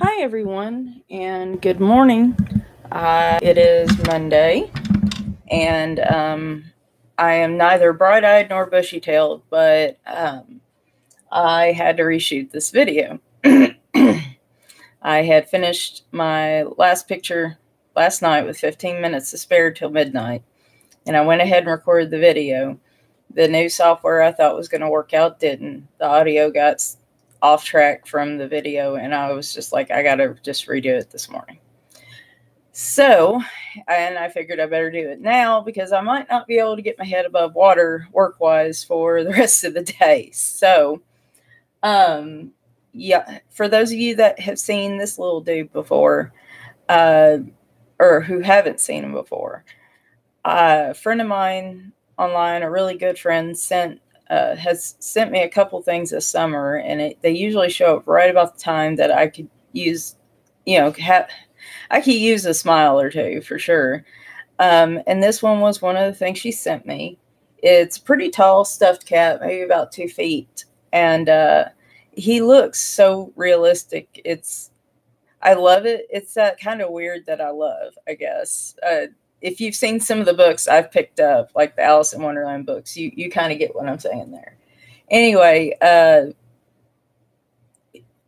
Hi everyone, and good morning. It is Monday, and I am neither bright-eyed nor bushy-tailed, but I had to reshoot this video. I had finished my last picture last night with 15 minutes to spare till midnight, and I went ahead and recorded the video. The new software I thought was going to work out didn't. The audio got off track from the video, and I was just like, I gotta just redo it this morning. So, and I figured I better do it now because I might not be able to get my head above water work-wise for the rest of the day. So, yeah, for those of you that have seen this little dude before, or who haven't seen him before, a friend of mine online, a really good friend, has sent me a couple things this summer, and they usually show up right about the time that I could use, I could use a smile or two for sure. And this one was one of the things she sent me. It's a pretty tall stuffed cat, maybe about 2 feet. And he looks so realistic. I love it. It's that kind of weird that I love, I guess. If you've seen some of the books I've picked up, like the Alice in Wonderland books, you kind of get what I'm saying there. Anyway, I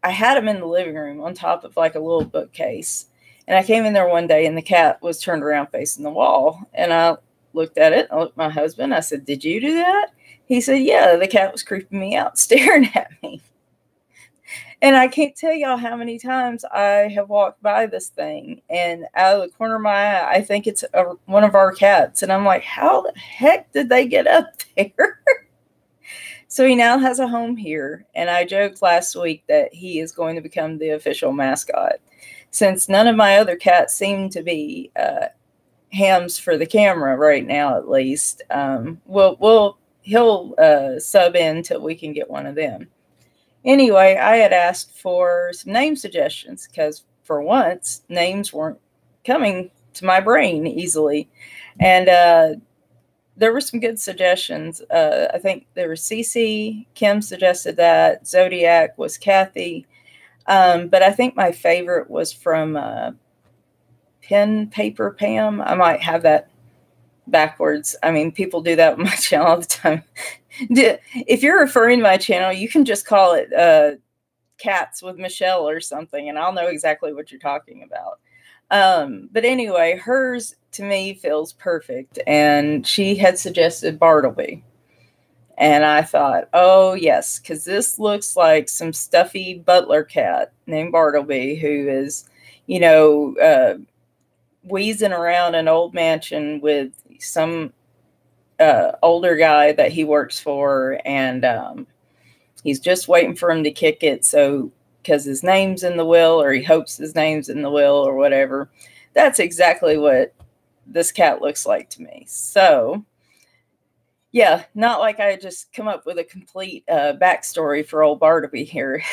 had him in the living room on top of like a little bookcase. And I came in there one day and the cat was turned around facing the wall. And I looked at it. I looked at my husband. I said, "Did you do that?" He said, "Yeah, the cat was creeping me out, staring at me." And I can't tell y'all how many times I have walked by this thing, and out of the corner of my eye, I think it's one of our cats. And I'm like, how the heck did they get up there? So he now has a home here. And I joked last week that he is going to become the official mascot. Since none of my other cats seem to be hams for the camera right now, at least, he'll sub in till we can get one of them. Anyway, I had asked for some name suggestions because for once, names weren't coming to my brain easily. And there were some good suggestions. I think there was Cece, Kim suggested that, Zodiac was Kathy. But I think my favorite was from Pen Paper Pam. I might have that backwards. I mean, people do that with my channel all the time. If you're referring to my channel, you can just call it Cats with Michelle or something, and I'll know exactly what you're talking about. But anyway, hers to me feels perfect, and she had suggested Bartleby. And I thought, oh yes, because this looks like some stuffy butler cat named Bartleby who is, wheezing around an old mansion with some older guy that he works for, and he's just waiting for him to kick it, so because his name's in the will, or he hopes his name's in the will, or whatever. That's exactly what this cat looks like to me. So yeah, not like I just come up with a complete backstory for old Bartleby here.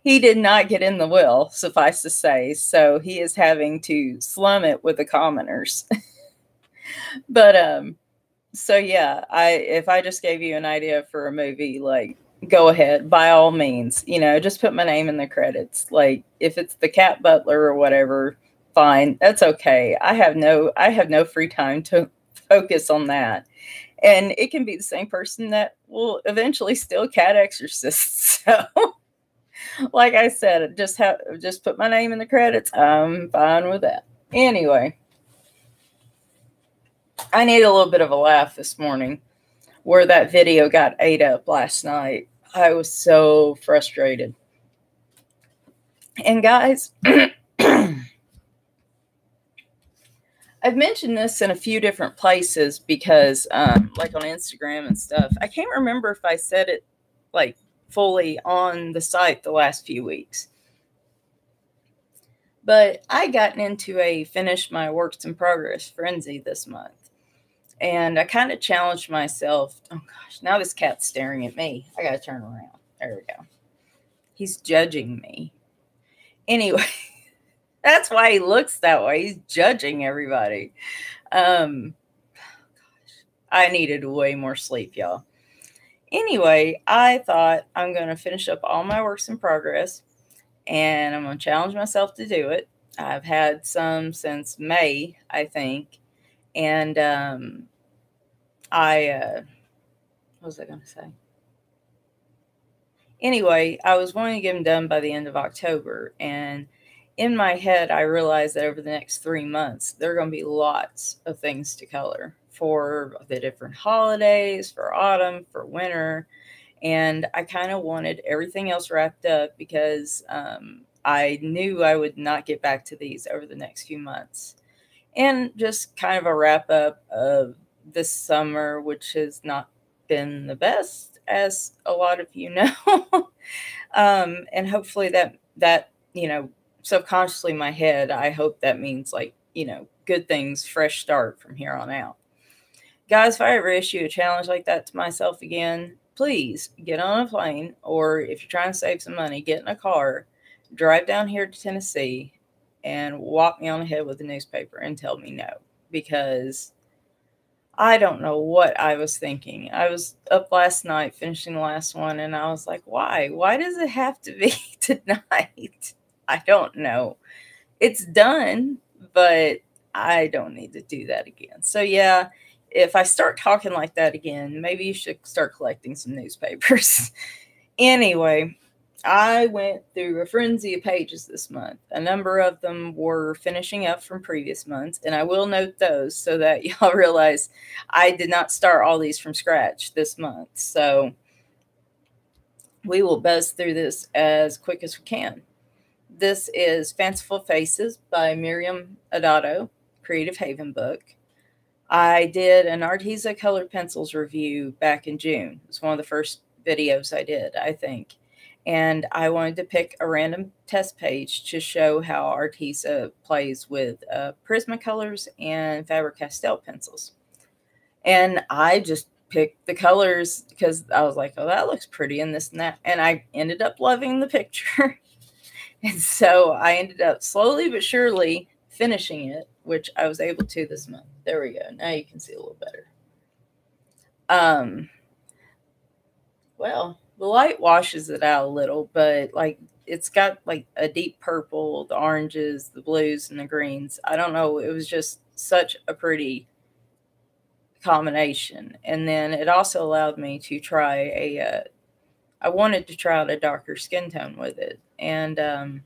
He did not get in the will, suffice to say, so he is having to slum it with the commoners. But so yeah, if I just gave you an idea for a movie, like, go ahead, by all means, just put my name in the credits. Like, if it's the cat butler or whatever, fine, that's okay. I have no free time to focus on that. And it can be the same person that will eventually steal cat exorcists. So like I said, just put my name in the credits. I'm fine with that. Anyway, I need a little bit of a laugh this morning where that video got ate up last night. I was so frustrated. And guys, I've mentioned this in a few different places because, like on Instagram and stuff, I can't remember if I said it like fully on the site the last few weeks. But I gotten into a finish my works in progress frenzy this month. And I kind of challenged myself. Oh gosh, now this cat's staring at me. I gotta turn around. There we go. He's judging me. Anyway, that's why he looks that way. He's judging everybody. Gosh, I needed way more sleep, y'all. Anyway, I thought I'm going to finish up all my works in progress and I'm going to challenge myself to do it. I've had some since May, I think. And what was I going to say? Anyway, I was wanting to get them done by the end of October. And in my head, I realized that over the next 3 months, there are going to be lots of things to color for the different holidays, for autumn, for winter. And I kind of wanted everything else wrapped up because I knew I would not get back to these over the next few months. And just kind of a wrap up of this summer, which has not been the best, as a lot of you know. And hopefully that, subconsciously in my head, I hope that means like, good things, fresh start from here on out. Guys, if I ever issue a challenge like that to myself again, please get on a plane, or if you're trying to save some money, get in a car, drive down here to Tennessee, and walk me on the head with a newspaper and tell me no, because I don't know what I was thinking. I was up last night finishing the last one, and I was like, why? Why does it have to be tonight? I don't know. It's done, but I don't need to do that again. So, yeah, if I start talking like that again, maybe you should start collecting some newspapers. Anyway, I went through a frenzy of pages this month. A number of them were finishing up from previous months, and I will note those so that y'all realize I did not start all these from scratch this month. So we will buzz through this as quick as we can. This is Fanciful Faces by Miriam Adato, Creative Haven book. I did an Arteza colored pencils review back in June. It was one of the first videos I did, I think. And I wanted to pick a random test page to show how Arteza plays with Prismacolors and Faber-Castell pencils. And I just picked the colors because I was like, oh, that looks pretty and this and that. And I ended up loving the picture. And so I ended up slowly but surely finishing it, which I was able to this month. There we go. Now you can see a little better. Well, the light washes it out a little, but like it's got like a deep purple, the oranges, the blues, and the greens. I don't know. It was just such a pretty combination. And then it also allowed me to try I wanted to try out a darker skin tone with it. And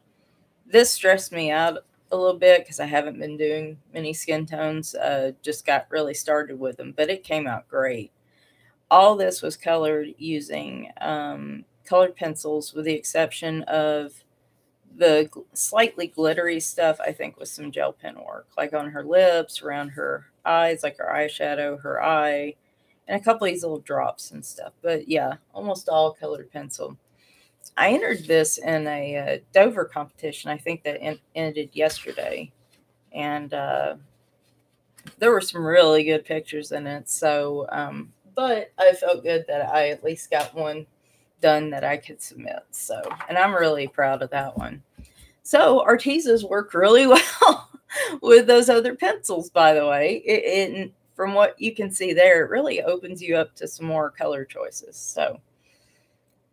this stressed me out a little bit because I haven't been doing many skin tones. Just got really started with them, but it came out great. All this was colored using colored pencils, with the exception of the slightly glittery stuff, I think, with some gel pen work, like on her lips, around her eyes, like her eyeshadow, her eye, and a couple of these little drops and stuff. But yeah, almost all colored pencil. I entered this in a Dover competition, I think, that ended yesterday. And there were some really good pictures in it. So, but I felt good that I at least got one done that I could submit. So, and I'm really proud of that one. So Artezas work really well with those other pencils, by the way. From what you can see there, it really opens you up to some more color choices. So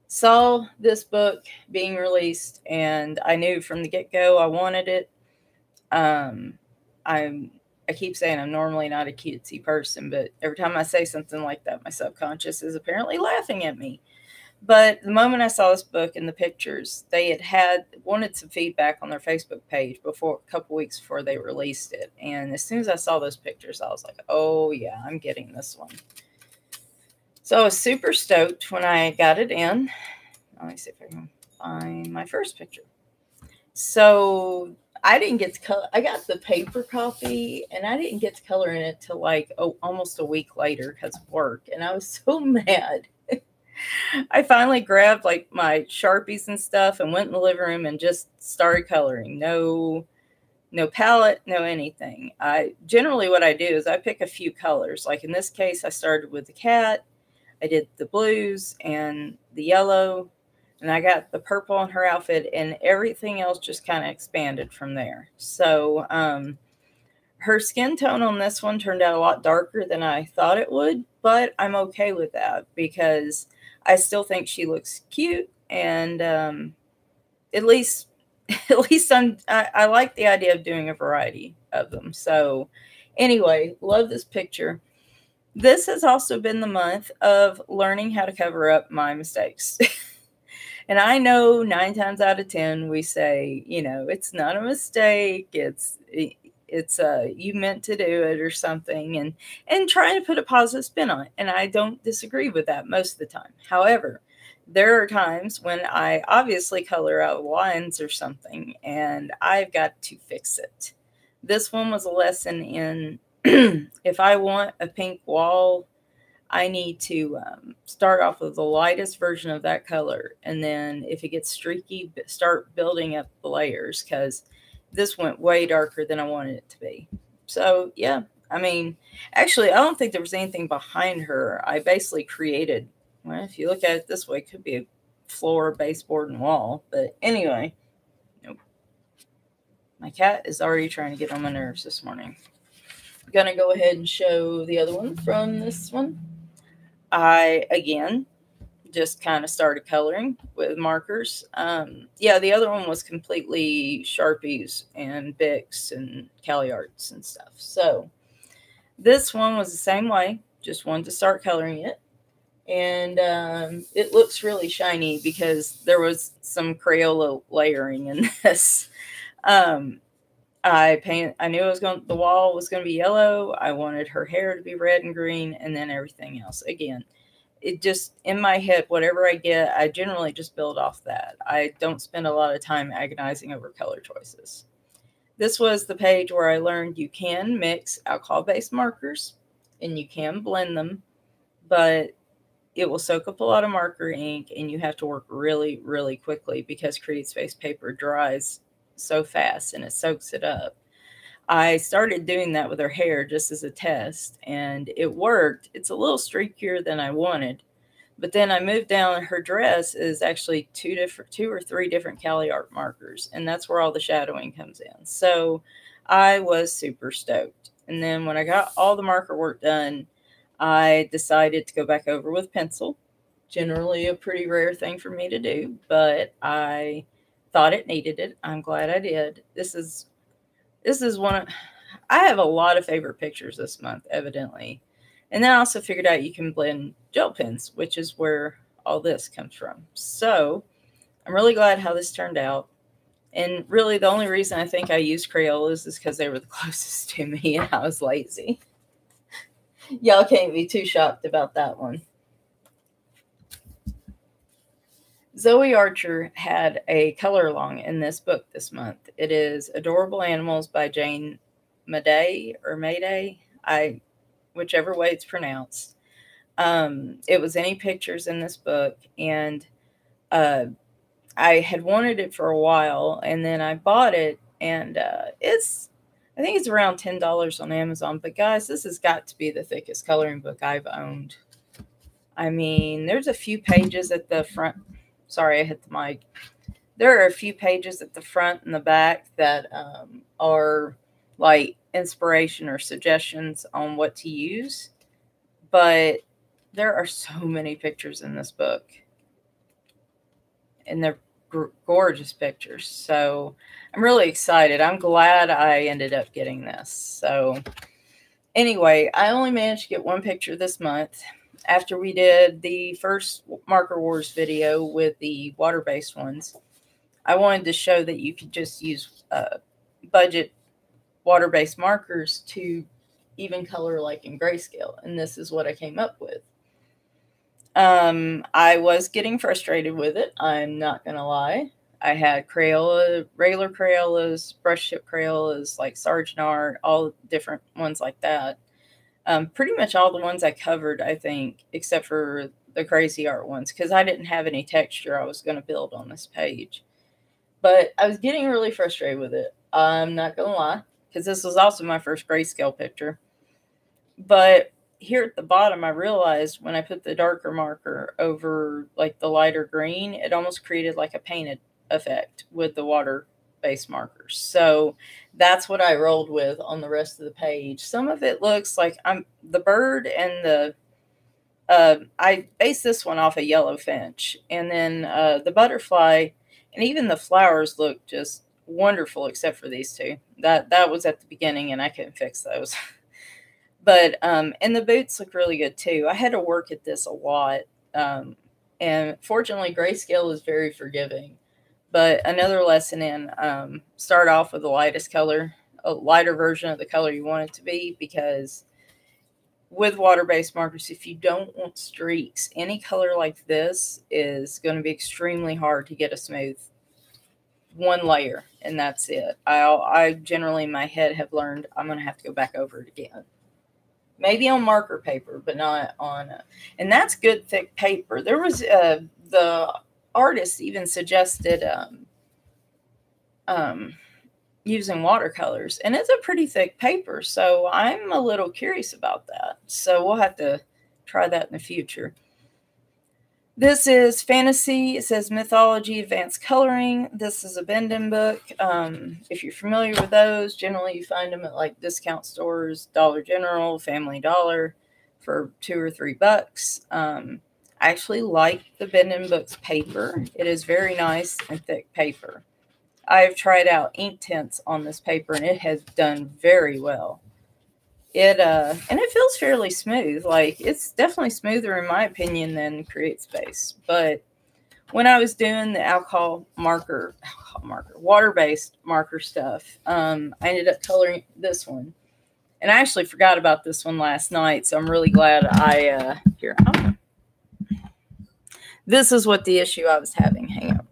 saw this book being released, and I knew from the get-go I wanted it. I keep saying I'm normally not a cutesy person, but every time I say something like that, my subconscious is apparently laughing at me. But the moment I saw this book and the pictures, they wanted some feedback on their Facebook page a couple weeks before they released it. And as soon as I saw those pictures, I was like, oh yeah, I'm getting this one. So I was super stoked when I got it in. Let me see if I can find my first picture. So I didn't get to color. I got the paper copy, and I didn't get to color in it till like almost a week later because of work. And I was so mad. I finally grabbed like my Sharpies and stuff and went in the living room and just started coloring. No palette, no anything. Generally what I do is I pick a few colors. Like in this case, I started with the cat. I did the blues and the yellow, and I got the purple on her outfit, and everything else just kind of expanded from there. So her skin tone on this one turned out a lot darker than I thought it would, but I'm okay with that because I still think she looks cute, and at least at least I like the idea of doing a variety of them. So anyway, love this picture. This has also been the month of learning how to cover up my mistakes. And I know 9 times out of 10 we say, you know, it's not a mistake. It's you meant to do it or something, and trying to put a positive spin on it. And I don't disagree with that most of the time. However, there are times when I obviously color out lines or something and I've got to fix it. This one was a lesson in if I want a pink wall, I need to start off with the lightest version of that color. And then if it gets streaky, start building up the layers, because this went way darker than I wanted it to be. So, yeah, I mean, actually, I don't think there was anything behind her. I basically created, well, if you look at it this way, it could be a floor, baseboard, and wall. But anyway, nope. My cat is already trying to get on my nerves this morning. I'm going to go ahead and show the other one from this one. I, again, just kind of started coloring with markers. Yeah, the other one was completely Sharpies and Bics and CaliArts and stuff. So this one was the same way, just wanted to start coloring it. And it looks really shiny because there was some Crayola layering in this. I knew the wall was going to be yellow. I wanted her hair to be red and green, and then everything else. Again, it just, in my head, whatever I get, I generally just build off that. I don't spend a lot of time agonizing over color choices. This was the page where I learned you can mix alcohol-based markers and you can blend them, but it will soak up a lot of marker ink and you have to work really, really quickly because Create Space paper dries so fast and it soaks it up. I started doing that with her hair just as a test, and it worked. It's a little streakier than I wanted, but then I moved down. Her dress is actually two or three different CaliArt markers, and that's where all the shadowing comes in. So I was super stoked. And then when I got all the marker work done, I decided to go back over with pencil. Generally a pretty rare thing for me to do, but I thought it needed it. I'm glad I did. This is one of, I have a lot of favorite pictures this month, evidently. And then I also figured out you can blend gel pens, which is where all this comes from. So I'm really glad how this turned out. And really the only reason I think I used Crayolas is because they were the closest to me and I was lazy. Y'all can't be too shocked about that one. Zoe Archer had a color along in this book this month. It is Adorable Animals by Jane Madey or Mayday, whichever way it's pronounced. It was any pictures in this book, and I had wanted it for a while, and then I bought it, and I think it's around $10 on Amazon. But guys, this has got to be the thickest coloring book I've owned. I mean, there's a few pages at the front. Sorry, I hit the mic. There are a few pages at the front and the back that are like inspiration or suggestions on what to use. But there are so many pictures in this book. And they're gorgeous pictures. So I'm really excited. I'm glad I ended up getting this. So anyway, I only managed to get one picture this month. After we did the first Marker Wars video with the water-based ones, I wanted to show that you could just use budget water-based markers to even color like in grayscale. And this is what I came up with. I was getting frustrated with it. I'm not going to lie. I had Crayola, regular Crayolas, brush tip Crayolas, like Sargent Art, all different ones like that. Pretty much all the ones I covered, I think, except for the crazy art ones, because I didn't have any texture I was going to build on this page. But I was getting really frustrated with it. I'm not going to lie, because this was also my first grayscale picture. But here at the bottom, I realized when I put the darker marker over like the lighter green, it almost created like a painted effect with the water-based markers. So that's what I rolled with on the rest of the page. Some of it looks like the bird and the I based this one off a yellow finch, and then the butterfly And even the flowers look just wonderful, except for these two. That was at the beginning, and I couldn't fix those. But and the boots look really good too. I had to work at this a lot, and fortunately, grayscale is very forgiving. But another lesson in start off with the lightest color, a lighter version of the color you want it to be, because with water-based markers, if you don't want streaks, any color like this is going to be extremely hard to get a smooth one layer, and that's it. I generally in my head have learned I'm going to have to go back over it again. Maybe on marker paper, but not on, and that's good thick paper. There was the artist even suggested using watercolors, and it's a pretty thick paper, so I'm a little curious about that. So we'll have to try that in the future. This is fantasy. It says mythology, advanced coloring. This is a Bendon book. If you're familiar with those, generally you find them at like discount stores, Dollar General, Family Dollar for $2 or $3. I actually like the Bendon books paper. It is very nice and thick paper. I've tried out ink tints on this paper, and it has done very well. And it feels fairly smooth. Like, it's definitely smoother in my opinion than CreateSpace. But when I was doing the water-based marker stuff, I ended up coloring this one. And I actually forgot about this one last night, so I'm really glad this is what the issue I was having. Hang on.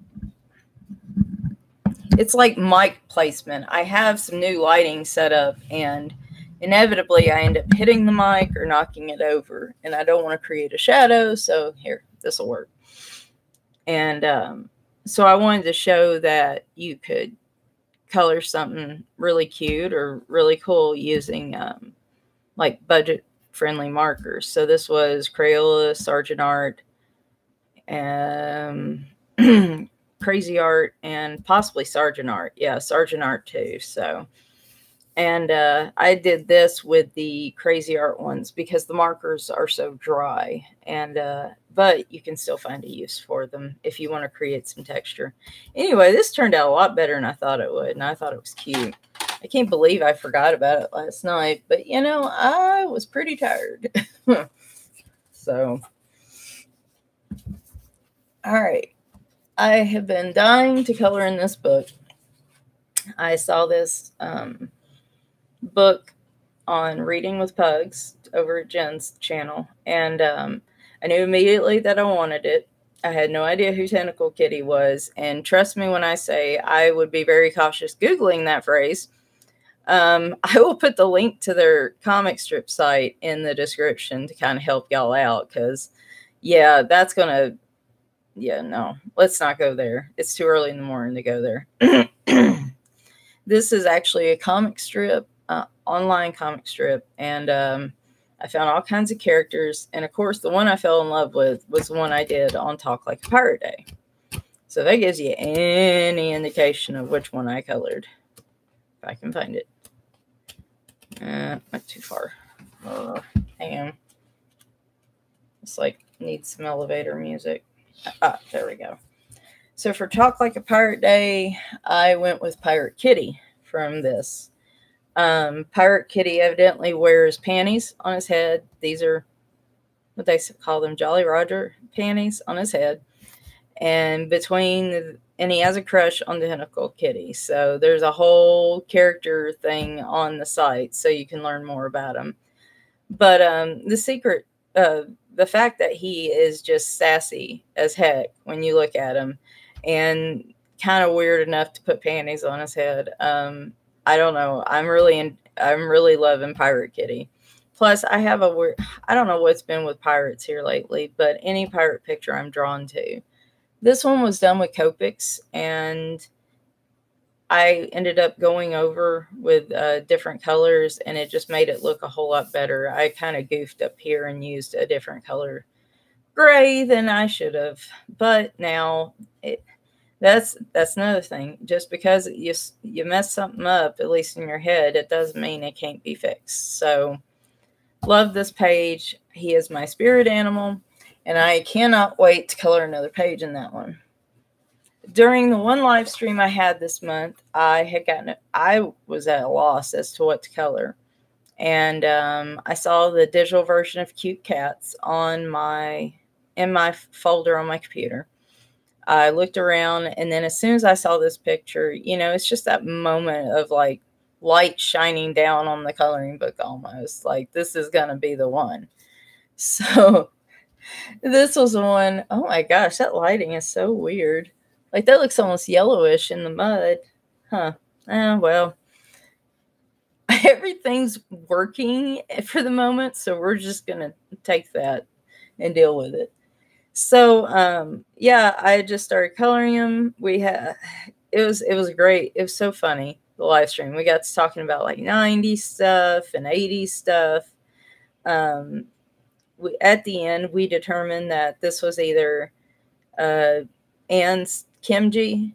It's like mic placement. I have some new lighting set up, and inevitably I end up hitting the mic or knocking it over, and I don't want to create a shadow, so here, this will work. And so I wanted to show that you could color something really cute or really cool using like budget-friendly markers. So this was Crayola, Sargent Art, Crazy Art, and possibly Sargent Art. Yeah, Sargent Art too. So, and I did this with the Crazy Art ones because the markers are so dry, and but you can still find a use for them if you want to create some texture. Anyway, this turned out a lot better than I thought it would, and I thought it was cute. I can't believe I forgot about it last night, but you know, I was pretty tired. So, all right. I have been dying to color in this book. I saw this book on Reading with Pugs over at Jen's channel, and I knew immediately that I wanted it. I had no idea who Tentacle Kitty was, and trust me when I say I would be very cautious Googling that phrase. I will put the link to their comic strip site in the description to kind of help y'all out, because, yeah, that's going to... Yeah, no, let's not go there. It's too early in the morning to go there. This is actually a comic strip, online comic strip, and I found all kinds of characters. And of course, the one I fell in love with was the one I did on Talk Like a Pirate Day. So that gives you any indication of which one I colored, if I can find it. Not too far. Hang on. It's like needs some elevator music. There we go. So for Talk Like a Pirate Day, I went with Pirate Kitty from this. Pirate Kitty evidently wears panties on his head. These are what they call them, Jolly Roger panties on his head. And and he has a crush on the Tentacle Kitty. So there's a whole character thing on the site so you can learn more about him. But the fact that he is just sassy as heck when you look at him, and kind of weird enough to put panties on his head. I don't know. I'm really loving Pirate Kitty. Plus, I have I don't know what's been with pirates here lately, but any pirate picture I'm drawn to. This one was done with Copics, and I ended up going over with different colors, and it just made it look a whole lot better. I kind of goofed up here and used a different color gray than I should have. But now that's another thing. Just because you mess something up, at least in your head, it doesn't mean it can't be fixed. So love this page. He is my spirit animal, and I cannot wait to color another page in that one. During the one live stream I had this month, I was at a loss as to what to color. And I saw the digital version of Cute Cats in my folder on my computer. I looked around, and then as soon as I saw this picture, it's just that moment of like light shining down on the coloring book almost. Like, this is going to be the one. So this was the one. Oh my gosh, that lighting is so weird. Like, that looks almost yellowish in the mud. Huh. Well, everything's working for the moment, so we're just going to take that and deal with it. So, yeah, I just started coloring them. It was great. It was so funny, the live stream. We got to talking about like 90s stuff and 80s stuff. At the end, we determined that this was either Anne's Kimji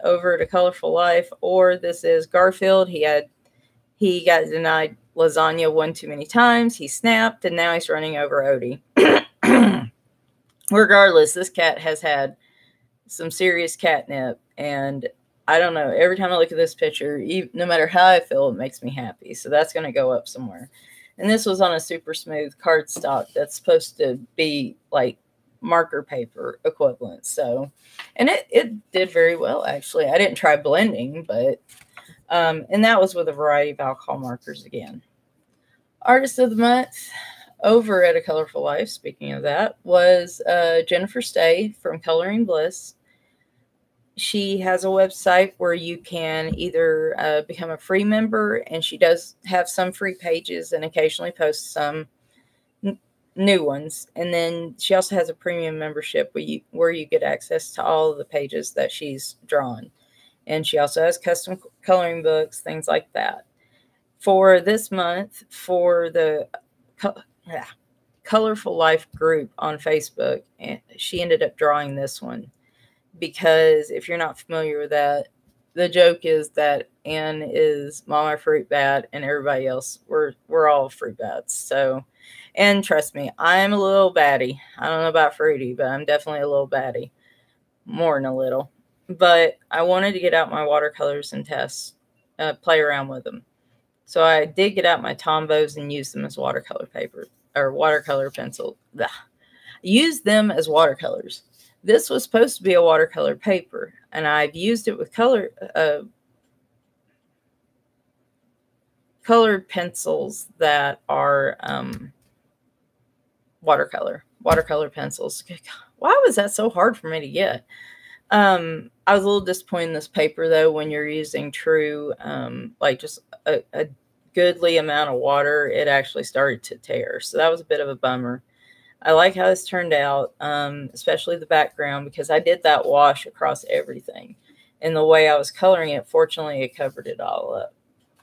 over to Colorful Life, or this is Garfield. He got denied lasagna one too many times. He snapped, and now he's running over Odie. Regardless, this cat has had some serious catnip, and I don't know. Every time I look at this picture, no matter how I feel, it makes me happy. So that's going to go up somewhere. And this was on a super smooth cardstock that's supposed to be like marker paper equivalent. So, and it did very well, actually. I didn't try blending, but, and that was with a variety of alcohol markers again. Artist of the month over at A Colorful Life, speaking of that, was Jennifer Stay from Coloring Bliss. She has a website where you can either become a free member, and she does have some free pages and occasionally posts some new ones. And then she also has a premium membership where you get access to all of the pages that she's drawn. And she also has custom coloring books, things like that. For this month, for the Colorful Life group on Facebook, and she ended up drawing this one, because if you're not familiar with that, the joke is that Anne is Mama Fruit Bat, and everybody else, we're all fruit bats. So, and trust me, I'm a little batty. I don't know about fruity, but I'm definitely a little batty, more than a little. But I wanted to get out my watercolors and test, play around with them. So I did get out my Tombos and use them as watercolor paper, or watercolor pencil. Ugh. Use them as watercolors. This was supposed to be a watercolor paper, and I've used it with colored pencils that are watercolor pencils. Why was that so hard for me to get? I was a little disappointed in this paper, though, when you're using true, like just a goodly amount of water, it actually started to tear. So that was a bit of a bummer. I like how this turned out, especially the background, because I did that wash across everything. And the way I was coloring it, fortunately, it covered it all up.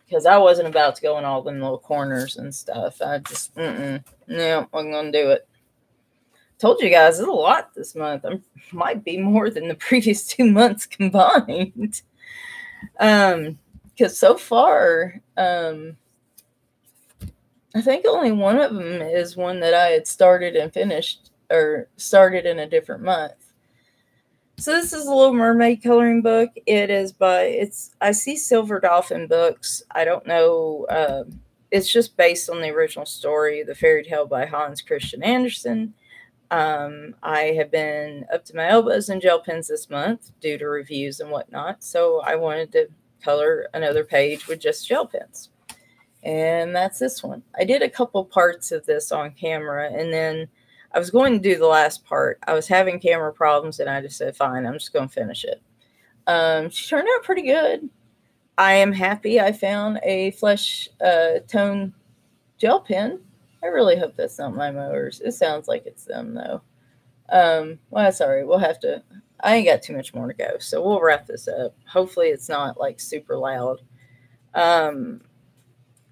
Because I wasn't about to go in all them little corners and stuff. I just, no, I'm going to do it. Told you guys, it's a lot this month. Might be more than the previous 2 months combined. Because so far, I think only one of them is one that I had started and finished, or started in a different month. So this is a Little Mermaid coloring book. It is I see Silver Dolphin Books. I don't know. It's just based on the original story, The Fairy Tale by Hans Christian Andersen. I have been up to my elbows in gel pens this month due to reviews and whatnot. So I wanted to color another page with just gel pens. And that's this one. I did a couple parts of this on camera, and then I was going to do the last part. I was having camera problems, and I just said, fine, I'm just going to finish it. She turned out pretty good. I am happy I found a flesh tone gel pen. I really hope that's not my mowers. It sounds like it's them, though. Well, sorry. We'll have to... I ain't got too much more to go, so we'll wrap this up. Hopefully it's not, like, super loud.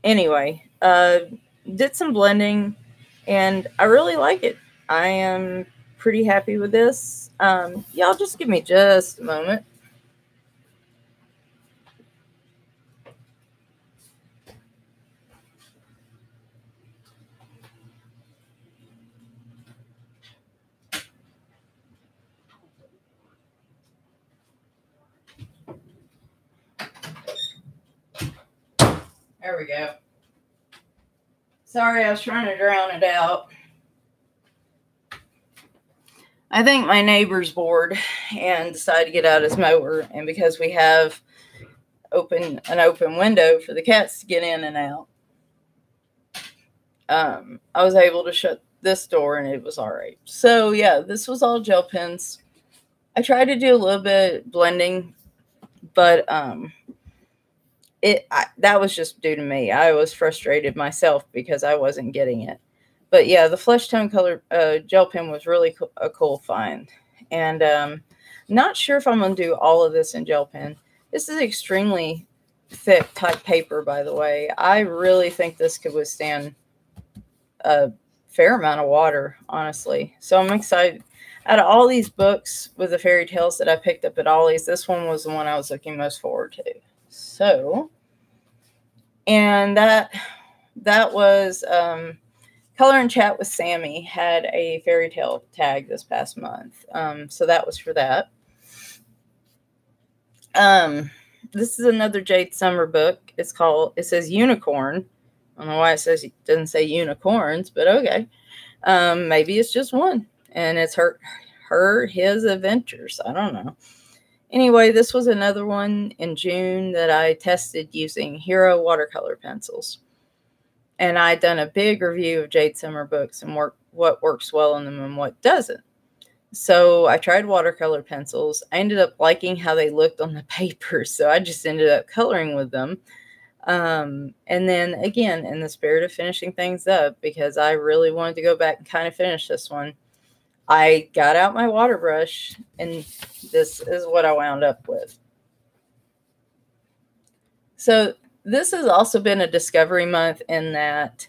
Anyway, did some blending, and I really like it. I am pretty happy with this. Y'all just give me just a moment. There we go. Sorry, I was trying to drown it out. I think my neighbor's bored and decided to get out his mower. And because we have an open window for the cats to get in and out, I was able to shut this door and it was all right. So yeah, this was all gel pens. I tried to do a little bit blending, but that was just due to me. I was frustrated myself because I wasn't getting it. But yeah, the flesh tone color gel pen was really a cool find. And not sure if I'm going to do all of this in gel pen. This is extremely thick type paper, by the way. I really think this could withstand a fair amount of water, honestly. So I'm excited. Out of all these books with the fairy tales that I picked up at Ollie's, this one was the one I was looking most forward to. So, and that was Color and Chat with Sammy had a fairy tale tag this past month. So that was for that. This is another Jade Summer book. It says Unicorn. I don't know why it doesn't say unicorns, but okay. Maybe it's just one. And it's his adventures. I don't know. Anyway, this was another one in June that I tested using Hero watercolor pencils. And I'd done a big review of Jade Summer books and what works well in them and what doesn't. So I tried watercolor pencils. I ended up liking how they looked on the paper, so I just ended up coloring with them. And then again, in the spirit of finishing things up, because I really wanted to go back and kind of finish this one, I got out my water brush, and this is what I wound up with. So this has also been a discovery month in that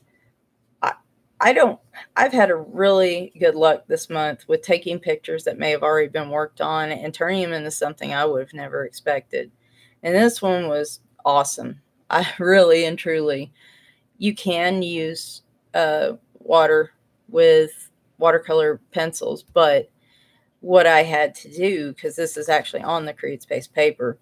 I've had a really good luck this month with taking pictures that may have already been worked on and turning them into something I would have never expected. And this one was awesome. I really and truly, you can use water with watercolor pencils, but what I had to do, because this is actually on the Create Space paper,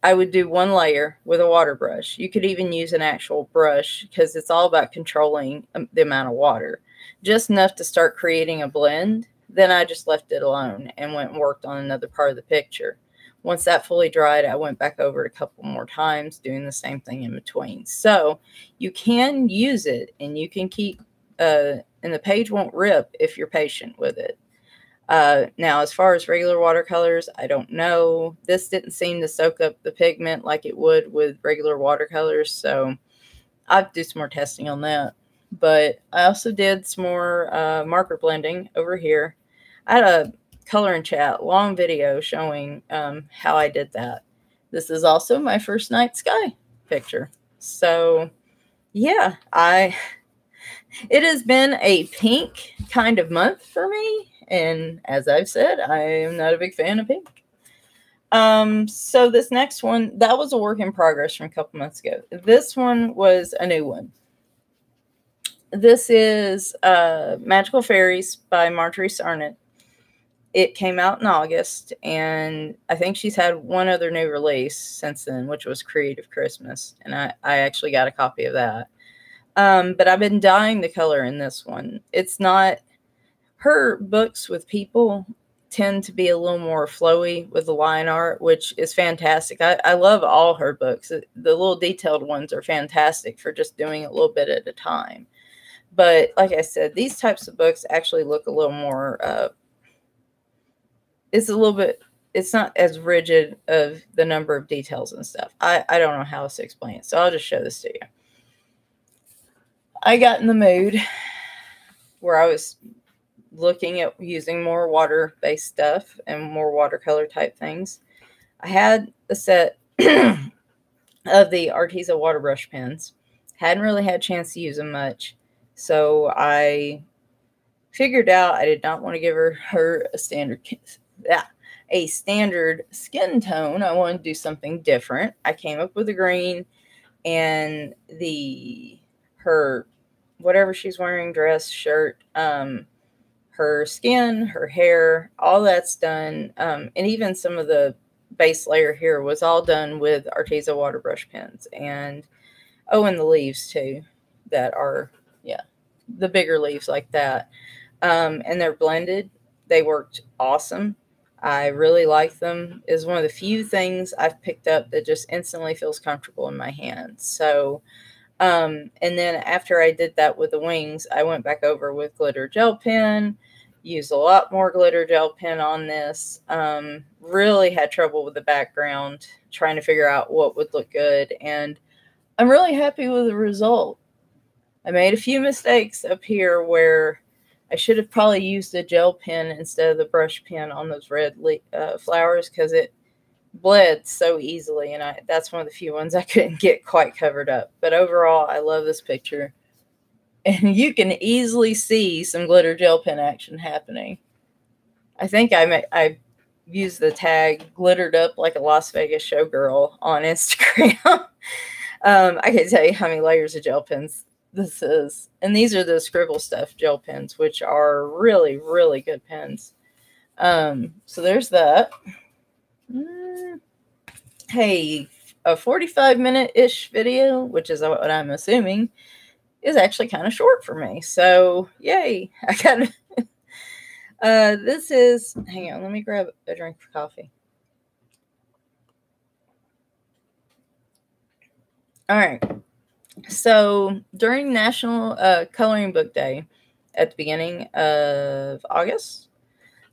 I would do one layer with a water brush. You could even use an actual brush because it's all about controlling the amount of water. Just enough to start creating a blend. Then I just left it alone and went and worked on another part of the picture. Once that fully dried, I went back over it a couple more times, doing the same thing in between. So you can use it, and you can keep, and the page won't rip if you're patient with it. Now, as far as regular watercolors, I don't know. This didn't seem to soak up the pigment like it would with regular watercolors, so I'll do some more testing on that. But I also did some more marker blending over here. I had a Color and Chat long video showing how I did that. This is also my first night sky picture. So, yeah, it has been a pink kind of month for me. And as I've said, I am not a big fan of pink. So this next one, that was a work in progress from a couple months ago. This one was a new one. This is Magical Fairies by Marjorie Sarnett. It came out in August, and I think she's had one other new release since then, which was Creative Christmas. And I actually got a copy of that. But I've been dying to color in this one. It's not... Her books with people tend to be a little more flowy with the line art, which is fantastic. I love all her books. The little detailed ones are fantastic for just doing a little bit at a time. But like I said, these types of books actually look a little more, it's not as rigid of the number of details and stuff. I don't know how else to explain it, so I'll just show this to you. I got in the mood where I was looking at using more water-based stuff and more watercolor type things. I had a set of the Arteza water brush pens. Hadn't really had a chance to use them much. So I figured out I did not want to give her a standard skin tone. I wanted to do something different. I came up with a green, and her whatever she's wearing, dress, shirt, her skin, her hair, all that's done. And even some of the base layer here was all done with Arteza water brush pens. And Oh, and the leaves too, that are, yeah, the bigger leaves like that. And they're blended. They worked awesome. I really like them. Is one of the few things I've picked up that just instantly feels comfortable in my hands. So, and then after I did that with the wings, I went back over with glitter gel pen, used a lot more glitter gel pen on this. Really had trouble with the background, trying to figure out what would look good. And I'm really happy with the result. I made a few mistakes up here where I should have probably used a gel pen instead of the brush pen on those red flowers, because it bled so easily, and that's one of the few ones I couldn't get quite covered up. But overall, I love this picture. And you can easily see some glitter gel pen action happening. I think I used the tag glittered up like a Las Vegas showgirl on Instagram. I can't tell you how many layers of gel pens this is. And these are the Scribble Stuff gel pens, which are really, really good pens. So there's that. Hey, a 45-minute-ish video, which is what I'm assuming, is actually kind of short for me. So, yay. I got this is, hang on, let me grab a drink of coffee. All right. So, during National Coloring Book Day at the beginning of August,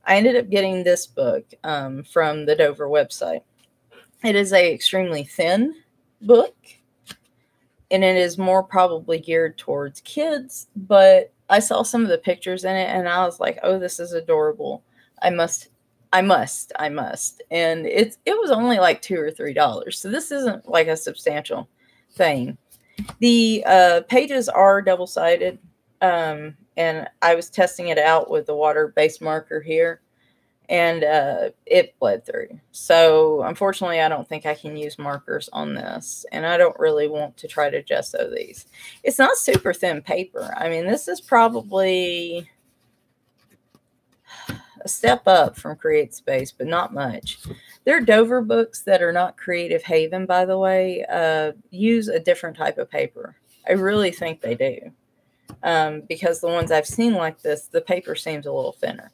I ended up getting this book from the Dover website. It is a extremely thin book, and it is more probably geared towards kids, but I saw some of the pictures in it and I was like, oh, this is adorable. I must. And it was only like $2 or $3. So this isn't like a substantial thing. The pages are double-sided, and I was testing it out with the water-based marker here, and it bled through. So unfortunately, I don't think I can use markers on this, and I don't really want to try to gesso these. It's not super thin paper. I mean, this is probably a step up from Create Space, but not much. Their Dover books that are not Creative Haven, by the way, use a different type of paper. I really think they do, because the ones I've seen like this, the paper seems a little thinner.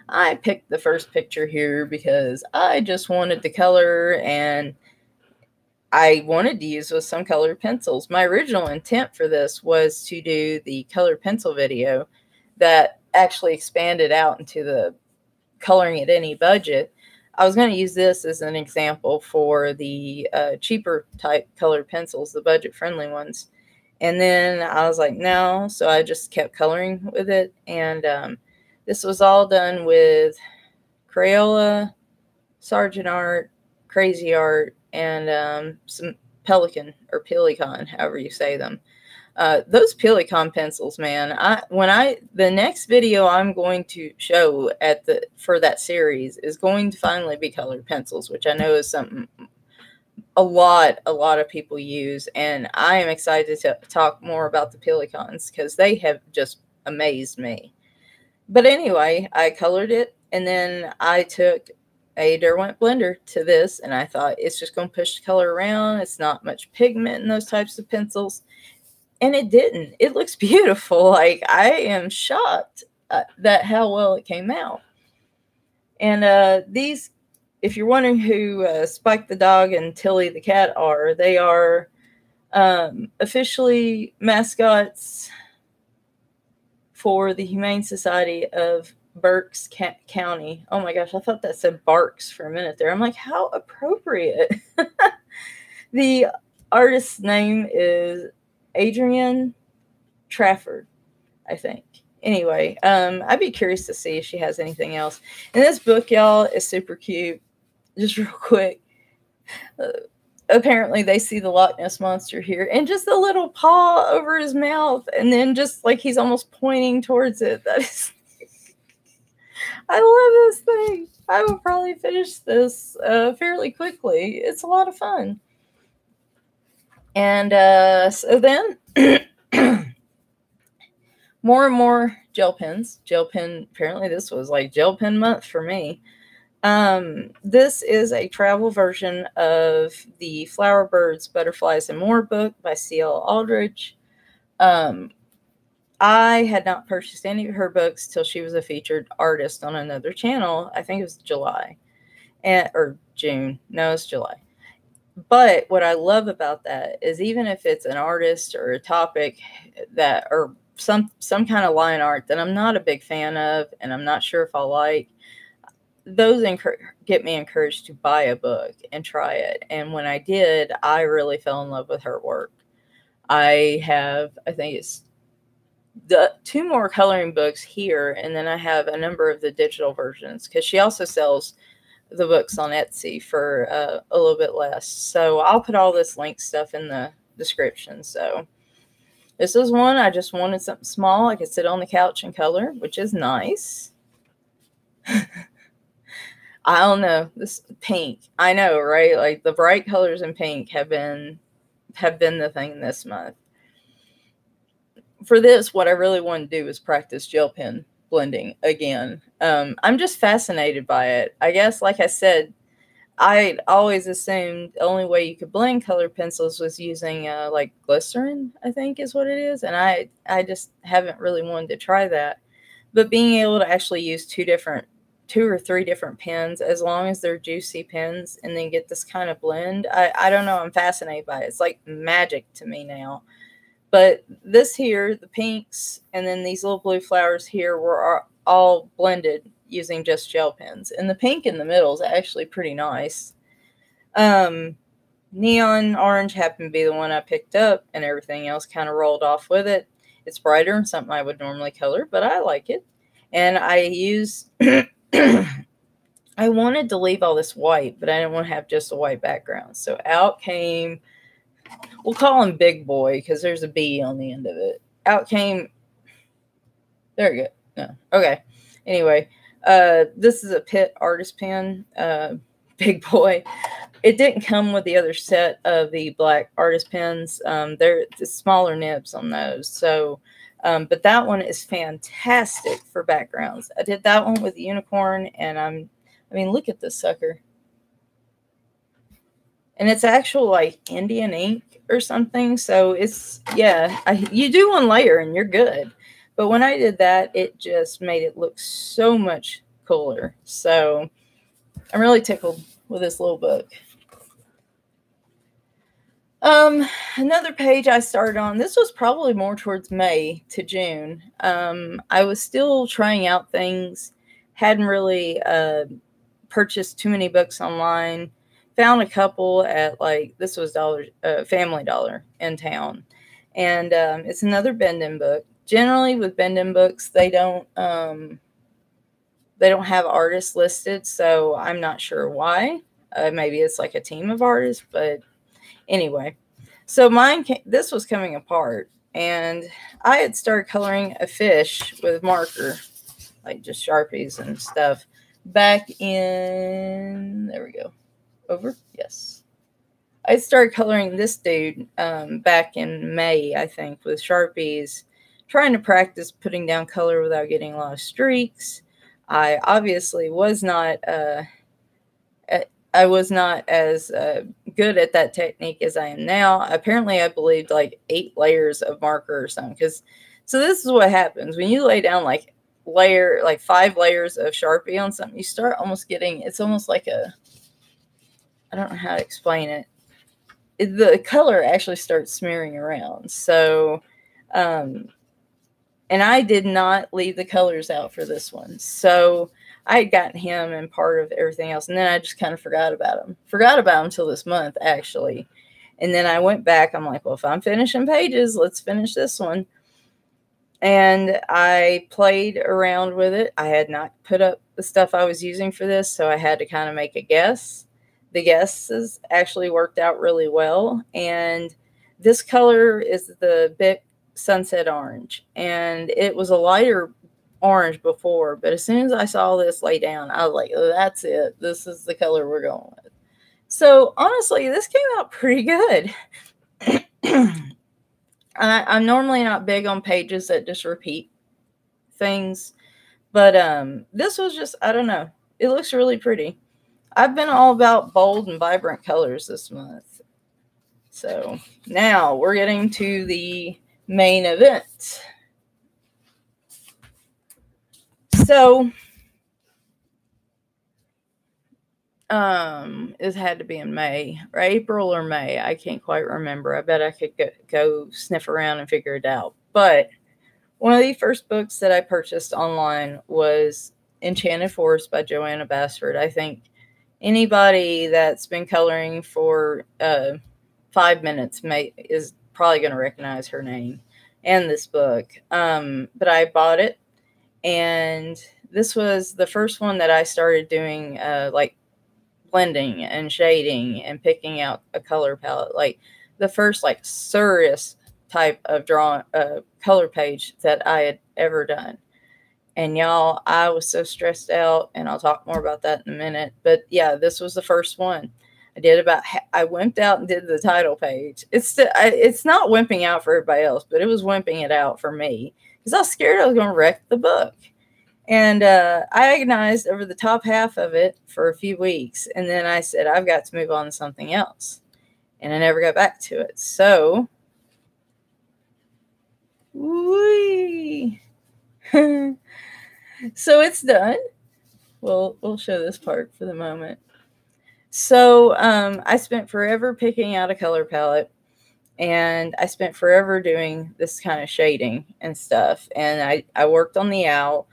I picked the first picture here because I just wanted to color, and I wanted to use with some colored pencils. My original intent for this was to do the colored pencil video that actually expanded out into the coloring at any budget. I was going to use this as an example for the cheaper type colored pencils, the budget-friendly ones. And then I was like, no, so I just kept coloring with it, and this was all done with Crayola, Sargent Art, Crazy Art, and some Pelican or Pelicon, however you say them. Those Pelicon pencils, man. The next video I'm going to show for that series is going to finally be colored pencils, which I know is something a lot of people use, and I am excited to talk more about the Pelicons because they have just amazed me. But anyway, I colored it, and then I took a Derwent blender to this, and I thought it's just going to push the color around. It's not much pigment in those types of pencils. And it didn't. It looks beautiful. Like, I am shocked that how well it came out. And these, if you're wondering who Spike the dog and Tilly the cat are, they are officially mascots for the Humane Society of Berks County. Oh my gosh, I thought that said Barks for a minute there. I'm like, how appropriate. The artist's name is Adrienne Trafford, I think. Anyway, I'd be curious to see if she has anything else. And this book, y'all, is super cute. Just real quick. Apparently they see the Loch Ness Monster here, and just a little paw over his mouth, and then just like he's almost pointing towards it. That is, I love this thing. I will probably finish this fairly quickly. It's a lot of fun. And so then more and more gel pens. Gel pen, apparently this was like gel pen month for me. This is a travel version of the Flower Birds, Butterflies, and More book by C.L. Aldrich. I had not purchased any of her books till she was a featured artist on another channel. I think it was July or June. No, it's July. But what I love about that is even if it's an artist or a topic that, or some kind of line art that I'm not a big fan of and I'm not sure if I'll like, those get me encouraged to buy a book and try it. And when I did, I really fell in love with her work. I think it's the 2 more coloring books here, and then I have a number of the digital versions because she also sells the books on Etsy for a little bit less. So I'll put all this link stuff in the description. So this is one I just wanted something small I could sit on the couch and color, which is nice. I don't know, this pink. I know, right? Like the bright colors in pink have been the thing this month. For this, what I really want to do is practice gel pen blending again. I'm just fascinated by it. I guess, like I said, I always assumed the only way you could blend colored pencils was using like glycerin, I think is what it is. And I just haven't really wanted to try that. But being able to actually use 2 or 3 different pens, as long as they're juicy pens, and then get this kind of blend, I don't know, I'm fascinated by it. It's like magic to me now. But this here, the pinks, and then these little blue flowers here were all blended using just gel pens. And the pink in the middle is actually pretty nice. Neon orange happened to be the one I picked up, and everything else kind of rolled off with it. It's brighter than something I would normally color, but I like it. And I use... I wanted to leave all this white, but I didn't want to have just a white background. So out came... We'll call him Big Boy because there's a B on the end of it. Out came... There we go. No. Okay. Anyway, this is a Pitt artist pen, Big Boy. It didn't come with the other set of the black artist pens. They're the smaller nibs on those. So, but that one is fantastic for backgrounds. I did that one with the unicorn, and I mean, look at this sucker. And it's actual like Indian ink or something. So it's, yeah, you do one layer and you're good. But when I did that, it just made it look so much cooler. So I'm really tickled with this little book. Another page I started on, this was probably more towards May to June. I was still trying out things, hadn't really purchased too many books online. Found a couple at, like, this was Family Dollar in town. And it's another Bendon book. Generally with Bendon books, they don't have artists listed, so I'm not sure why. Maybe it's like a team of artists, but anyway. So this was coming apart, and I had started coloring a fish with marker, like just Sharpies and stuff, back in, there we go. Over? Yes. I started coloring this dude back in May, I think, with Sharpies, trying to practice putting down color without getting a lot of streaks. I obviously was not as good at that technique as I am now. Apparently, I believed like 8 layers of marker or something. So this is what happens when you lay down like 5 layers of Sharpie on something. You start almost getting, it's almost like I don't know how to explain it. The color actually starts smearing around. So, and I did not leave the colors out for this one. So I had gotten him and part of everything else. And then I just kind of forgot about him. Forgot about him until this month, actually. And then I went back. I'm like, well, if I'm finishing pages, let's finish this one. And I played around with it. I had not put up the stuff I was using for this, so I had to kind of make a guess. The guesses actually worked out really well. And this color is the Bic Sunset Orange. And it was a lighter orange before, but as soon as I saw this lay down, I was like, oh, that's it. This is the color we're going with. So honestly, this came out pretty good. I'm normally not big on pages that just repeat things, but this was just, I don't know. it looks really pretty. I've been all about bold and vibrant colors this month. So now we're getting to the main event. So it had to be in May or April or May. I can't quite remember. I bet I could go sniff around and figure it out. But one of the first books that I purchased online was Enchanted Forest by Joanna Basford. I think anybody that's been coloring for 5 minutes is probably going to recognize her name and this book. But I bought it, and this was the first one that I started doing like blending and shading and picking out a color palette, like the first like serious type of color page that I had ever done. And y'all, I was so stressed out, and I'll talk more about that in a minute. But yeah, this was the first one. I wimped out and did the title page. It's not wimping out for everybody else, but it was wimping it out for me because I was scared I was going to wreck the book. And I agonized over the top half of it for a few weeks. And then I said, I've got to move on to something else. And I never got back to it. So, whee. So it's done. We'll show this part for the moment. So I spent forever picking out a color palette. And I spent forever doing this kind of shading and stuff. And I worked on the owl.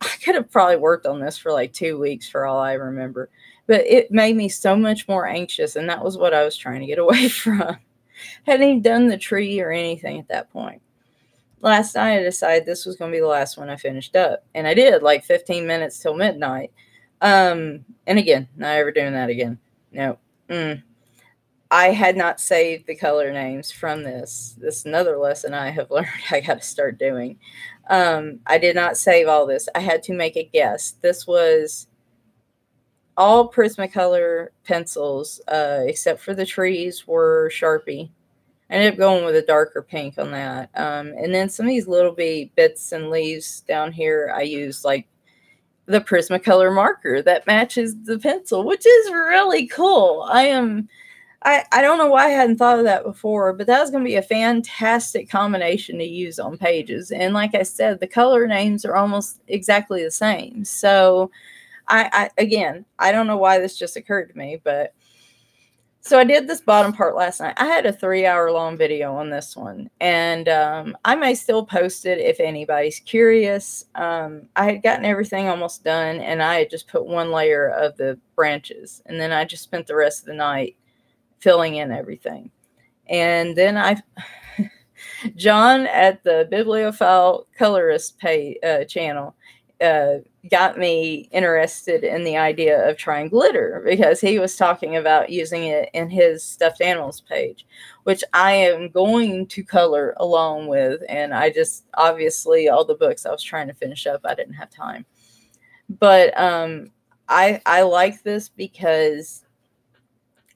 I could have probably worked on this for like 2 weeks for all I remember, but it made me so much more anxious. And that was what I was trying to get away from. Hadn't even done the tree or anything at that point. Last night I decided this was going to be the last one I finished up. And I did, like 15 minutes till midnight. And again, not ever doing that again. No. I had not saved the color names from this. This is another lesson I have learned I got to start doing. I did not save all this. I had to make a guess. This was all Prismacolor pencils, except for the trees were Sharpie. I ended up going with a darker pink on that. And then some of these little bits and leaves down here, I used like the Prismacolor marker that matches the pencil, which is really cool. I don't know why I hadn't thought of that before, but that was going to be a fantastic combination to use on pages. And like I said, the color names are almost exactly the same. So again, I don't know why this just occurred to me, but so I did this bottom part last night. I had a 3-hour long video on this one, and I may still post it if anybody's curious. I had gotten everything almost done, and I had just put one layer of the branches, and then I just spent the rest of the night filling in everything. And then John at the Bibliophile Colorist channel got me interested in the idea of trying glitter, because he was talking about using it in his stuffed animals page, which I am going to color along with. And I just, obviously all the books I was trying to finish up, I didn't have time. But I like this because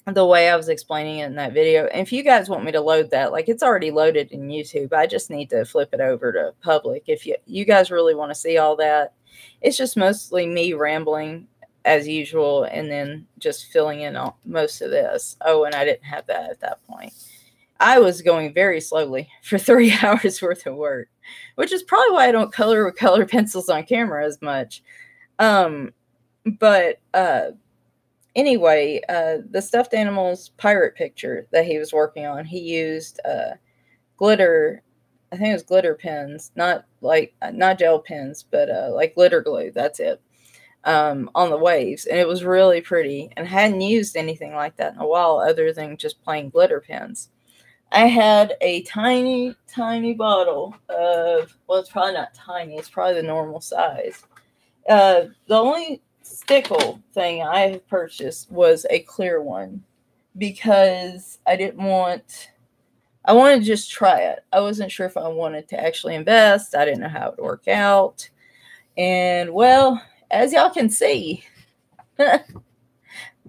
the way I was explaining it in that video. And if you guys want me to load that, like, it's already loaded in YouTube. I just need to flip it over to public. If you guys really want to see all that, it's just mostly me rambling as usual, and then just filling in most of this. Oh, and I didn't have that at that point. I was going very slowly for 3 hours worth of work, which is probably why I don't color with color pencils on camera as much. Anyway, the stuffed animals pirate picture that he was working on, he used glitter. I think it was glitter pens, not gel pens, but like glitter glue. That's it. On the waves, and it was really pretty. And I hadn't used anything like that in a while, other than just plain glitter pens. I had a tiny, tiny bottle of, well, it's probably not tiny. It's probably the normal size. The only stickle thing I have purchased was a clear one, because I wanted to just try it. I wasn't sure if I wanted to actually invest. I didn't know how it would work out. And well, as y'all can see,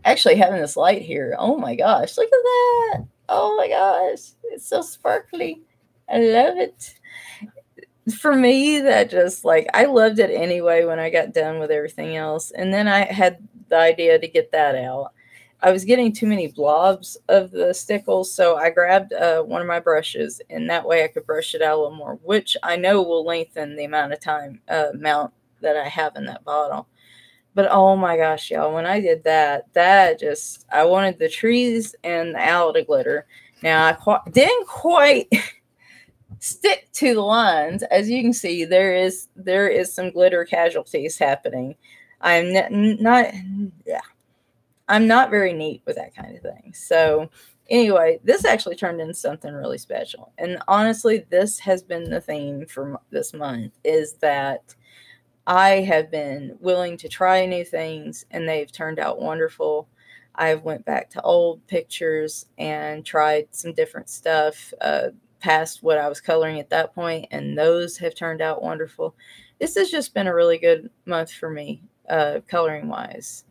actually having this light here, oh my gosh, look at that. Oh my gosh, it's so sparkly. I love it. for me, that just like, I loved it anyway when I got done with everything else. And then I had the idea to get that out. I was getting too many blobs of the stickles, so I grabbed one of my brushes, and that way I could brush it out a little more, which I know will lengthen the amount of time, amount that I have in that bottle. But oh my gosh, y'all, when I did that, that just, I wanted the trees and the owl to glitter. Now, I didn't quite stick to the lines. As you can see, there is some glitter casualties happening. I'm not very neat with that kind of thing. So anyway, this actually turned into something really special. And honestly, this has been the theme for this month, is that I have been willing to try new things, and they've turned out wonderful. I've went back to old pictures and tried some different stuff past what I was coloring at that point, and those have turned out wonderful. This has just been a really good month for me, coloring wise.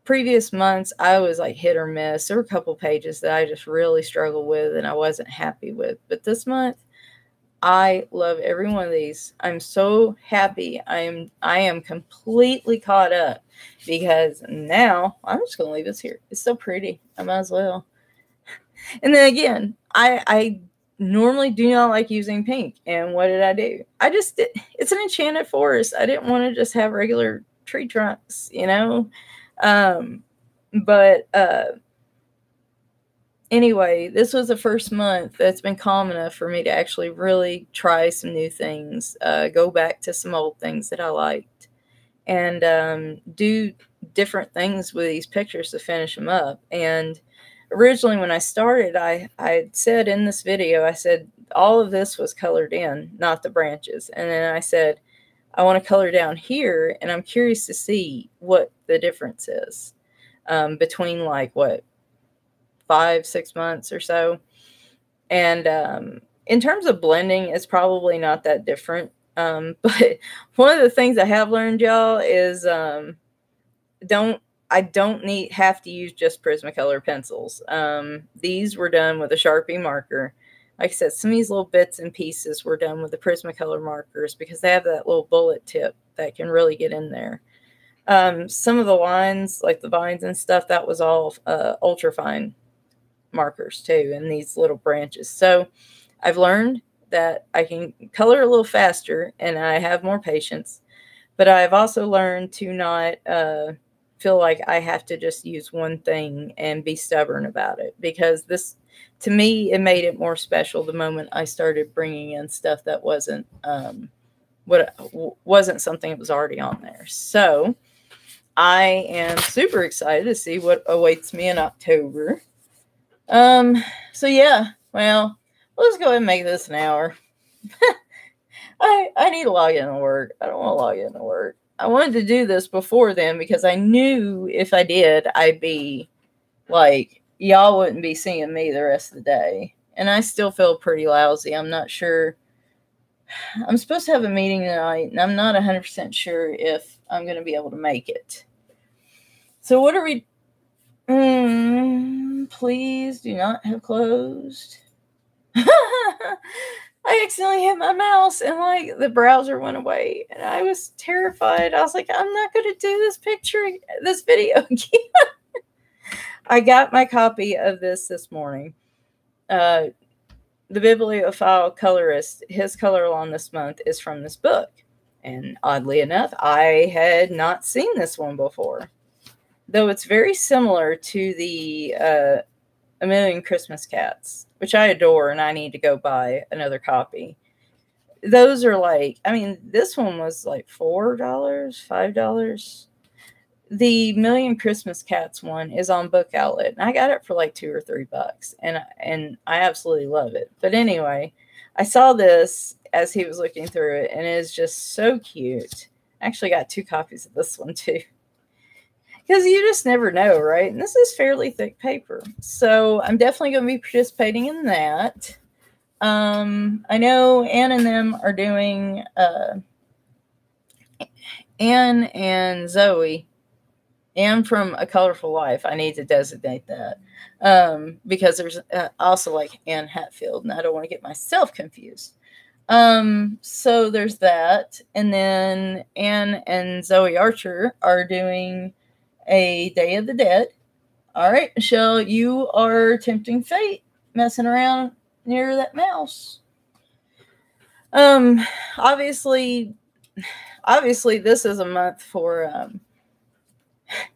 Previous months, I was like hit or miss. There were a couple pages that I just really struggled with and I wasn't happy with. But this month, I love every one of these. I'm so happy. I am completely caught up, because now I'm just going to leave this here. It's so pretty. I might as well. And then again, I normally do not like using pink. And what did I do? I just did. It's an Enchanted Forest. I didn't want to just have regular tree trunks, you know? But anyway, this was the first month that's been calm enough for me to actually really try some new things, go back to some old things that I liked, and do different things with these pictures to finish them up. And originally when I started, I said in this video, I said all of this was colored in, not the branches. And then I said, I want to color down here, and I'm curious to see what the difference is between like, what, 5-6 months or so. And in terms of blending, it's probably not that different. But one of the things I have learned, y'all, is I don't have to use just Prismacolor pencils. These were done with a Sharpie marker. Like I said, some of these little bits and pieces were done with the Prismacolor markers, because they have that little bullet tip that can really get in there. Some of the lines, like the vines and stuff, that was all ultra fine markers too, and these little branches. So I've learned that I can color a little faster, and I have more patience. But I've also learned to not feel like I have to just use one thing and be stubborn about it, because this, to me, it made it more special the moment I started bringing in stuff that wasn't something that was already on there. So I am super excited to see what awaits me in October. So yeah, well, let's go ahead and make this an hour. I need to log in to work. I don't want to log in to work. I wanted to do this before then, because I knew if I did, I'd be like, y'all wouldn't be seeing me the rest of the day. And I still feel pretty lousy. I'm not sure. I'm supposed to have a meeting tonight, and I'm not 100% sure if I'm going to be able to make it. So what are we... please do not have closed. I accidentally hit my mouse, and like the browser went away, and I was terrified. I was like, I'm not going to do this video again. I got my copy of this morning. The bibliophile colorist, his color along this month is from this book. And oddly enough, I had not seen this one before, though it's very similar to the A Million Christmas Cats, which I adore, and I need to go buy another copy. Those are like, I mean, this one was like $4, $5. The Million Christmas Cats one is on Book Outlet, and I got it for like $2 or $3, and I absolutely love it. But anyway, I saw this as he was looking through it, and it is just so cute. I actually got 2 copies of this one too, because you just never know, right? And this is fairly thick paper, so I'm definitely going to be participating in that. I know Anne and them are doing Anne and Zoe. Anne from A Colorful Life. I need to designate that because there's also like Anne Hatfield, and I don't want to get myself confused. So there's that. And then Anne and Zoe Archer are doing a Day of the Dead. All right, Michelle, you are tempting fate, messing around near that mouse. Obviously, this is a month for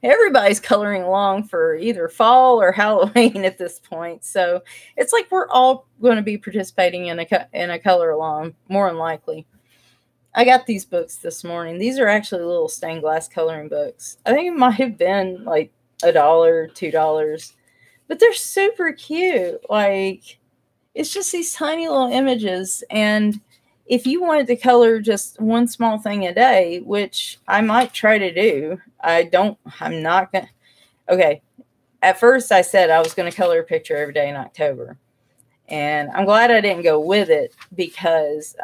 everybody's coloring along for either fall or Halloween at this point. So it's like we're all going to be participating in a color along, more than likely. I got these books this morning. These are actually little stained glass coloring books. I think it might have been like $1, $2, but they're super cute. Like, it's just these tiny little images. And if you wanted to color just one small thing a day, which I might try to do, I'm not going to. Okay. At first I said I was going to color a picture every day in October. And I'm glad I didn't go with it, because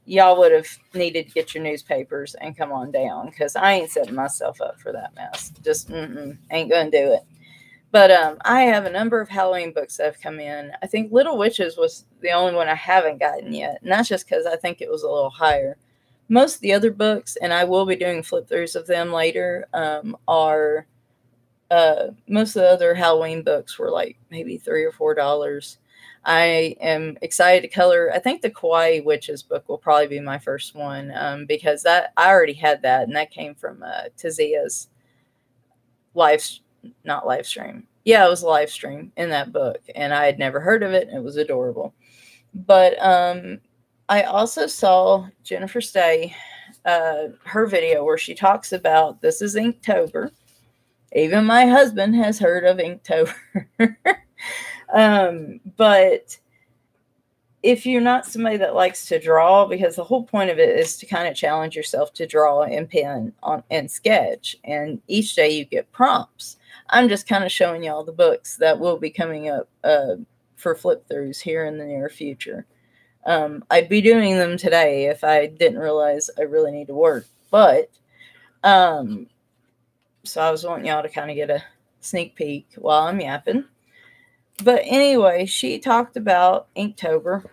y'all would have needed to get your newspapers and come on down, because I ain't setting myself up for that mess. Just ain't going to do it. But I have a number of Halloween books that have come in. I think Little Witches was the only one I haven't gotten yet. And that's just because I think it was a little higher. Most of the other books, and I will be doing flip-throughs of them later, are most of the other Halloween books were like maybe $3 or $4. I am excited to color. I think the Kawaii Witches book will probably be my first one, because I already had that, and that came from Tizia's not live stream. Yeah, it was a live stream in that book, and I had never heard of it, and it was adorable. But I also saw Jennifer Stay, her video where she talks about this is Inktober. Even my husband has heard of Inktober. But if you're not somebody that likes to draw, because the whole point of it is to kind of challenge yourself to draw and pen and sketch, and each day you get prompts. I'm just kind of showing y'all the books that will be coming up for flip throughs here in the near future. I'd be doing them today if I didn't realize I really need to work, but so I was wanting y'all to kind of get a sneak peek while I'm yapping. But anyway, she talked about Inktober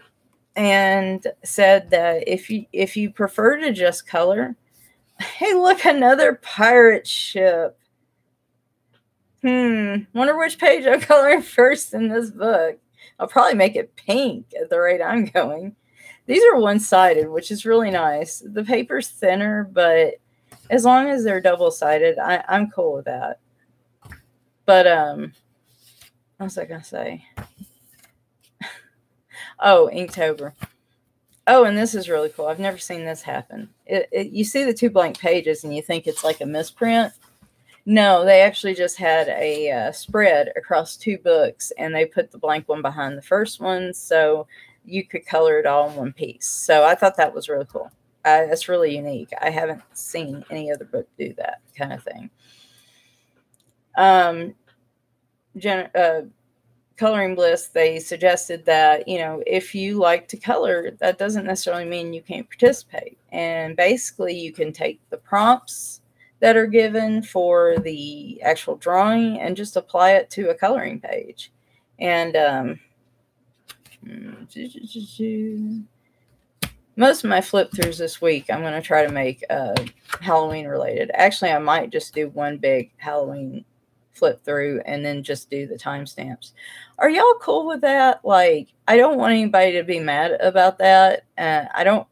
and said that if you prefer to just color, hey, look, another pirate ship. Wonder which page I'm coloring first in this book. I'll probably make it pink at the rate I'm going. These are one-sided, which is really nice. The paper's thinner, but as long as they're double-sided, I'm cool with that. But what was I going to say? Oh, Inktober. Oh, and this is really cool. I've never seen this happen. You see the 2 blank pages and you think it's like a misprint. No, they actually just had a spread across 2 books, and they put the blank one behind the first one, so you could color it all in one piece. So I thought that was really cool. That's really unique. I haven't seen any other book do that kind of thing. Coloring Bliss, they suggested that, if you like to color, that doesn't necessarily mean you can't participate. And basically, you can take the prompts that are given for the actual drawing and just apply it to a coloring page. And most of my flip throughs this week, I'm going to try to make Halloween related. Actually, I might just do one big Halloween flip through and then just do the timestamps. Are y'all cool with that? Like, I don't want anybody to be mad about that. I don't,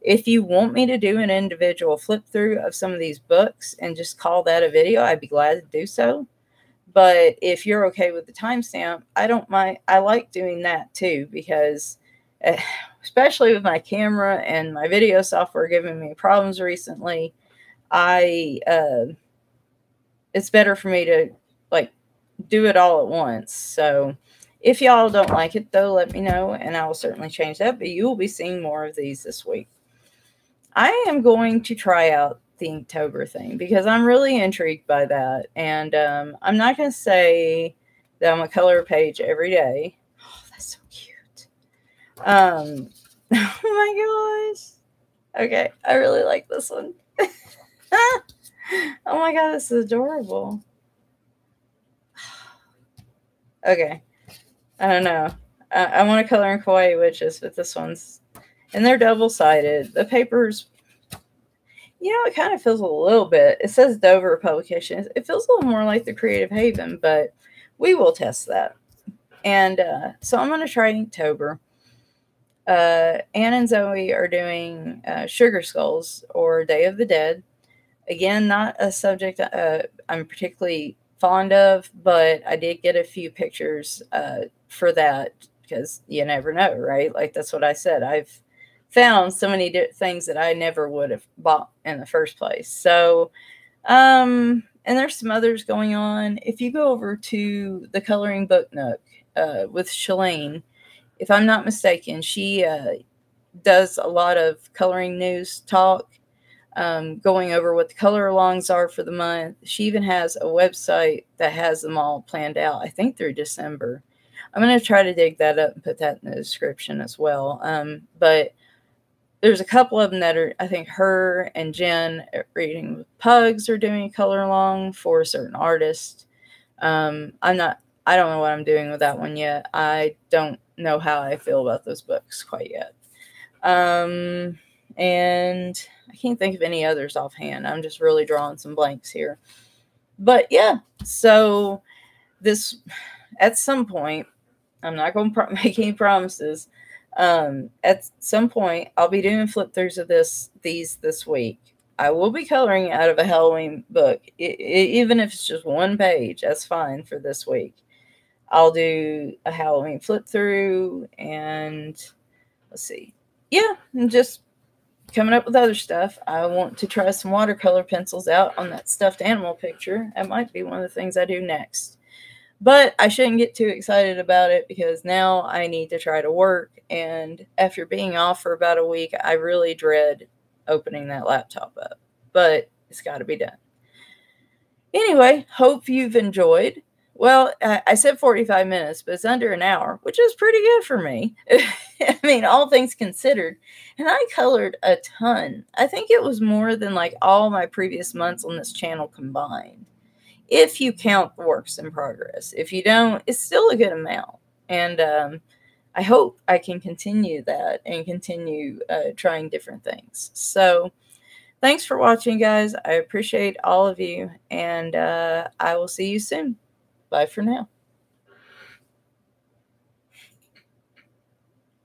if you want me to do an individual flip through of some of these books and just call that a video, I'd be glad to do so. But if you're okay with the timestamp, I don't mind. I like doing that too, because especially with my camera and my video software giving me problems recently, it's better for me to do it all at once. So if y'all don't like it though, let me know and I will certainly change that. But you will be seeing more of these this week. I am going to try out the Inktober thing because I'm really intrigued by that. And I'm not going to say that I'm going to color a page every day. Oh, that's so cute. Oh my gosh. Okay, I really like this one. Oh my god, this is adorable. Okay. I don't know. I want to color in Kawaii Witches, but this one's And they're double-sided. The paper's, it kind of feels a little bit, it says Dover Publications. It feels a little more like the Creative Haven, but we will test that. And so I'm going to try Inktober. Anne and Zoe are doing Sugar Skulls, or Day of the Dead. Again, not a subject I'm particularly fond of, but I did get a few pictures for that, because you never know, right? Like, that's what I said. I've found so many things that I never would have bought in the first place. So, and there's some others going on. If you go over to the Coloring Book Nook with Shalane, if I'm not mistaken, she does a lot of coloring news talk, going over what the color alongs are for the month. She even has a website that has them all planned out, I think through December. I'm going to try to dig that up and put that in the description as well. But there's a couple of them that are, I think her and Jen at Reading with Pugs are doing a color along for a certain artist. I don't know what I'm doing with that one yet. I don't know how I feel about those books quite yet. And I can't think of any others offhand. I'm just really drawing some blanks here. But yeah, so this, at some point, I'm not going to make any promises. At some point, I'll be doing flip throughs of these this week. I will be coloring out of a Halloween book. Even if it's just one page, that's fine for this week. I'll do a Halloween flip through, and let's see. Yeah, I'm just coming up with other stuff. I want to try some watercolor pencils out on that stuffed animal picture. That might be one of the things I do next. But I shouldn't get too excited about it, because now I need to try to work. And after being off for about a week, I really dread opening that laptop up. But it's got to be done. Anyway, hope you've enjoyed. Well, I said 45 minutes, but it's under an hour, which is pretty good for me. I mean, all things considered. And I colored a ton. I think it was more than like all my previous months on this channel combined, if you count the works in progress. If you don't, it's still a good amount. And I hope I can continue that and continue trying different things. So thanks for watching, guys. I appreciate all of you, and I will see you soon. Bye for now.